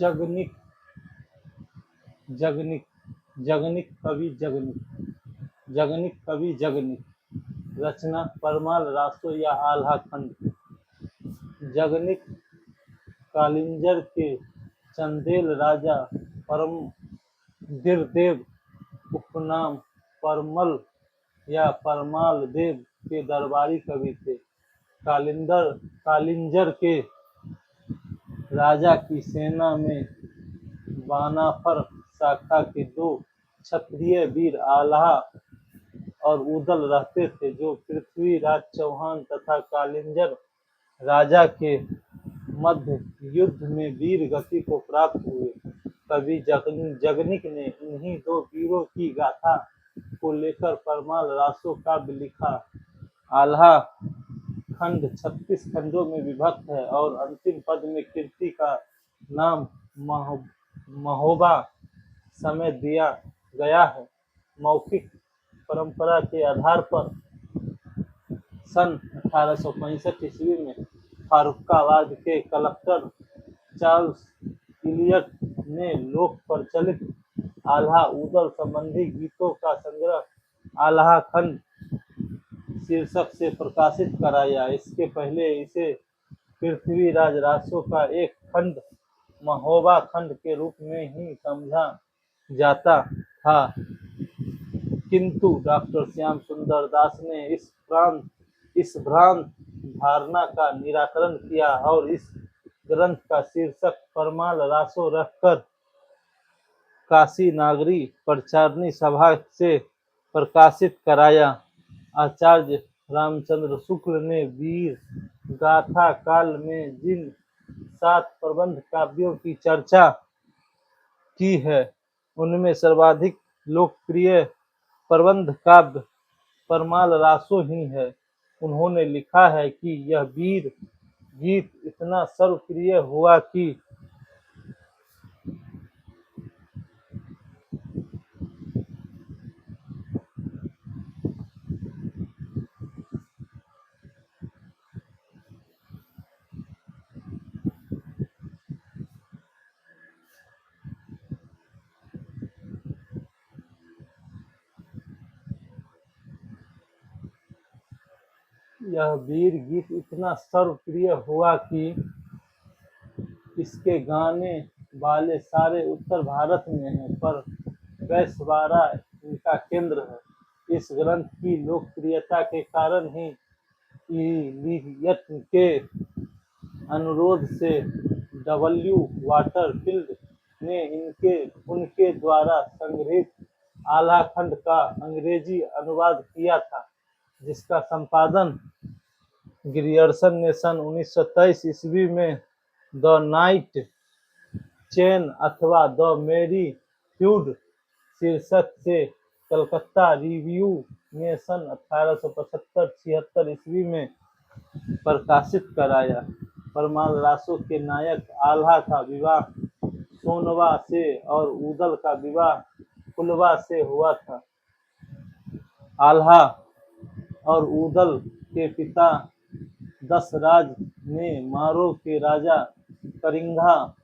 जगनिक जगनिक जगनिक कवि जगनिक जगनिक कवि जगनिक। रचना परमाल रासो या आल्हा खंड। जगनिक कालिंजर के चंदेल राजा परम दिरदेव उपनाम परमल या परमाल देव के दरबारी कवि थे। कालिंजर के राजा की सेना में बानाफर शाखा के दो क्षत्रिय वीर आल्हा और उदल रहते थे, जो पृथ्वीराज चौहान तथा कालिंजर राजा के मध्य युद्ध में वीर गति को प्राप्त हुए। कवि जगनिक ने इन्हीं दो वीरों की गाथा को लेकर परमाल रासो काव्य लिखा। आल्हा खंड 36 खंडों में विभक्त है और अंतिम पद में कीर्ति का नाम महोबा समेत दिया गया है। मौखिक परंपरा के आधार पर सन 1865 ईस्वी में फारुखाबाद के कलेक्टर चार्ल्स इलियट ने लोक प्रचलित आल्हा उदल संबंधी गीतों का संग्रह आल्हा खंड शीर्षक से प्रकाशित कराया। इसके पहले इसे पृथ्वीराज रासो का एक खंड महोबा खंड के रूप में ही समझा जाता था, किंतु डॉक्टर श्याम सुंदर दास ने इस भ्रांत धारणा का निराकरण किया और इस ग्रंथ का शीर्षक परमाल रासो रखकर काशी नागरी प्रचारणी सभा से प्रकाशित कराया। आचार्य रामचंद्र शुक्ल ने वीर गाथा काल में जिन 7 प्रबंध काव्यों की चर्चा की है, उनमें सर्वाधिक लोकप्रिय प्रबंध काव्य परमाल रासो ही है। उन्होंने लिखा है कि यह वीर गीत इतना सर्वप्रिय हुआ कि इसके गाने वाले सारे उत्तर भारत में हैं, पर बैसवाड़ा इनका केंद्र है। इस ग्रंथ की लोकप्रियता के कारण ही इलियट के अनुरोध से डब्ल्यू वाटरफील्ड ने उनके द्वारा संग्रहित आल्हा खंड का अंग्रेजी अनुवाद किया था, जिसका संपादन ग्रियर्सन ने सन 1923 ईस्वी में द नाइट चैन अथवा द मेरी फ्यूड शीर्षक से कलकत्ता रिव्यू में सन 1875-76 ईस्वी में प्रकाशित कराया। परमाल रासो के नायक आल्हा का विवाह सोनवा से और उदल का विवाह फुलवा से हुआ था। आल्हा और उदल के पिता दशराज ने मारो के राजा करिंगा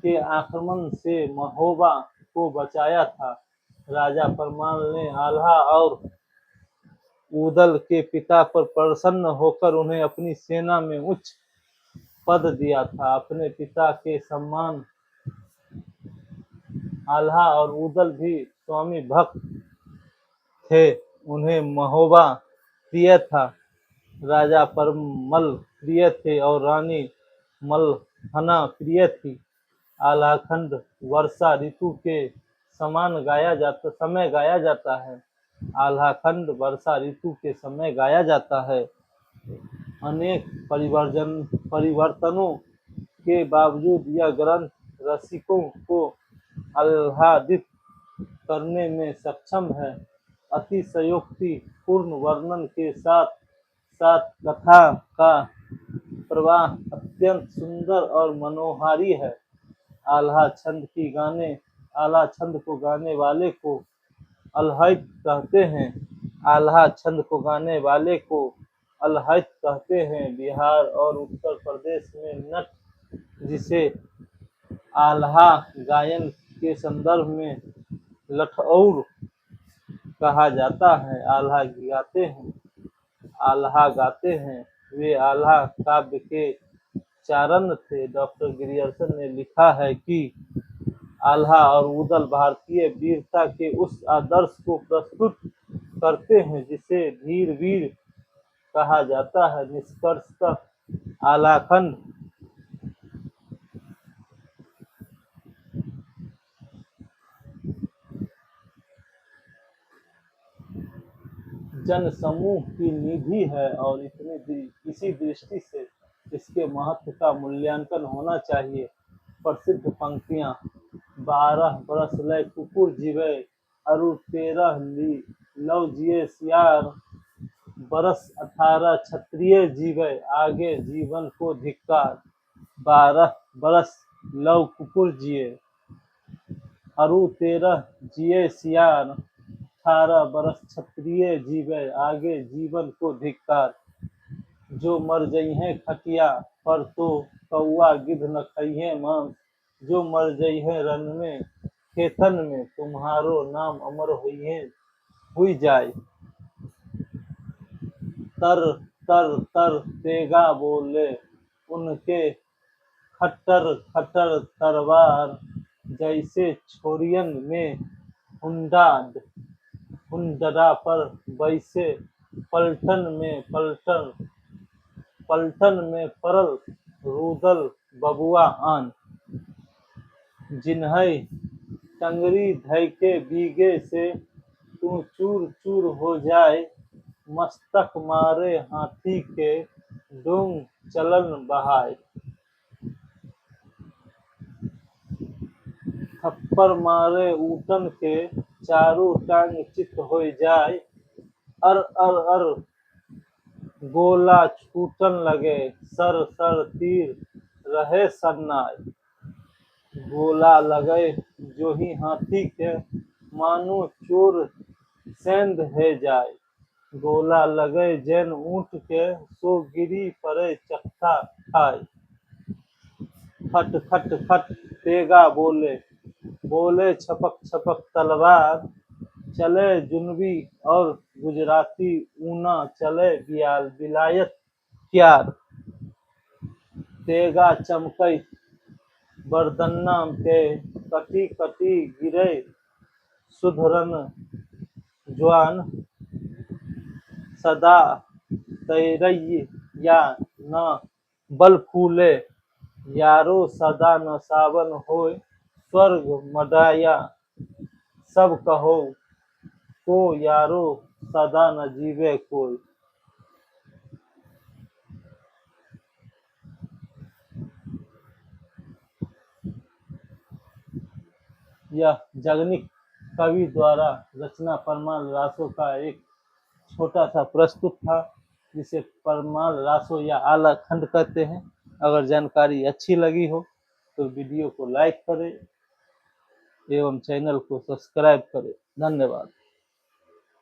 के आक्रमण से महोबा को बचाया था। राजा परमाल ने आल्हा और उदल के पिता पर प्रसन्न होकर उन्हें अपनी सेना में उच्च पद दिया था। अपने पिता के समान आल्हा और उदल भी स्वामी भक्त थे। उन्हें महोबा प्रिय था, राजा परमल प्रिय थे और रानी मल्हना प्रिय थी। आल्हा खंड वर्षा ऋतु के समय गाया जाता है। आल्हा खंड वर्षा ऋतु के समय गाया जाता है। अनेक परिवर्तनों के बावजूद यह ग्रंथ रसिकों को आह्लादित करने में सक्षम है। अतिशयोक्ति पूर्ण वर्णन के साथ साथ कथा का प्रवाह अत्यंत सुंदर और मनोहारी है। आल्हा छंद को गाने वाले को अलहैत कहते हैं। आल्हा छंद को गाने वाले को अलहैत कहते हैं। बिहार और उत्तर प्रदेश में नट जिसे आल्हा गायन के संदर्भ में लठौर कहा जाता है। आल्हा गाते हैं, आल्हा गाते हैं। वे आल्हा काव्य के चारण थे। डॉक्टर गिरियर्सन ने लिखा है कि आल्हा और उदल भारतीय वीरता के उस आदर्श को प्रस्तुत करते हैं जिसे धीर वीर कहा जाता है। निष्कर्षतः आलाखंड जनसमूह की निधि है और इसी दृष्टि से इसके महत्व का मूल्यांकन होना चाहिए। प्रसिद्ध पंक्तियां 12 बरस लय कुकुर जीवे अरु 13 लव जिये सियार, बरस 18 क्षत्रिय जीवे आगे जीवन को धिक्कार। 12 बरस लव कुकुर जिए अरु 13 जिये सियार, 18 बरस क्षत्रिय जीवे आगे जीवन को धिक्कार। जो मर जइहें खटिया पर तो कौआ गिद्ध न खइहें मांस, जो मर जइहें रन में खेतन में तुम्हारो नाम अमर हुई जाए। तर तर तर तेगा बोले उनके खट्टर खट्टर तलवार, जैसे छोरियन में हुंडरा पर वैसे पलटन में परल रूदल बबुआ आन। जिन्है टंगरी धैके बीगे से तू चूर चूर हो जाए, मस्तक मारे हाथी के डोंग चलन बहाए। थप्पड़ मारे ऊटन के चारों टांग चित हो जाए, अर अर अर गोला छूटन लगे सर सर तीर रहे सन्नाए। गोला लगे जो ही हाथी के मानो चोर सेंध है जाए, गोला लगे जैन ऊंट के सो गिरी पड़े चक्का खाए। खट खट खट तेगा बोले छपक छपक तलवार, चले जुनबी और गुजराती ऊना चले बिलायत क्यार। तेगा चमकई बरदन्ना के कटी कटी गिरे सुधरन जवान, सदा तैरई या न बल फूले यारो सदा न सावन होय, स्वर्ग मडाया सब कहो को यारो सदा न जीवे कोई। यह जगनिक कवि द्वारा रचना परमाल रासों का एक छोटा सा प्रस्तुत था, जिसे परमाल रासो या आलाखंड कहते हैं। अगर जानकारी अच्छी लगी हो तो वीडियो को लाइक करें एवं चैनल को सब्सक्राइब करें। धन्यवाद।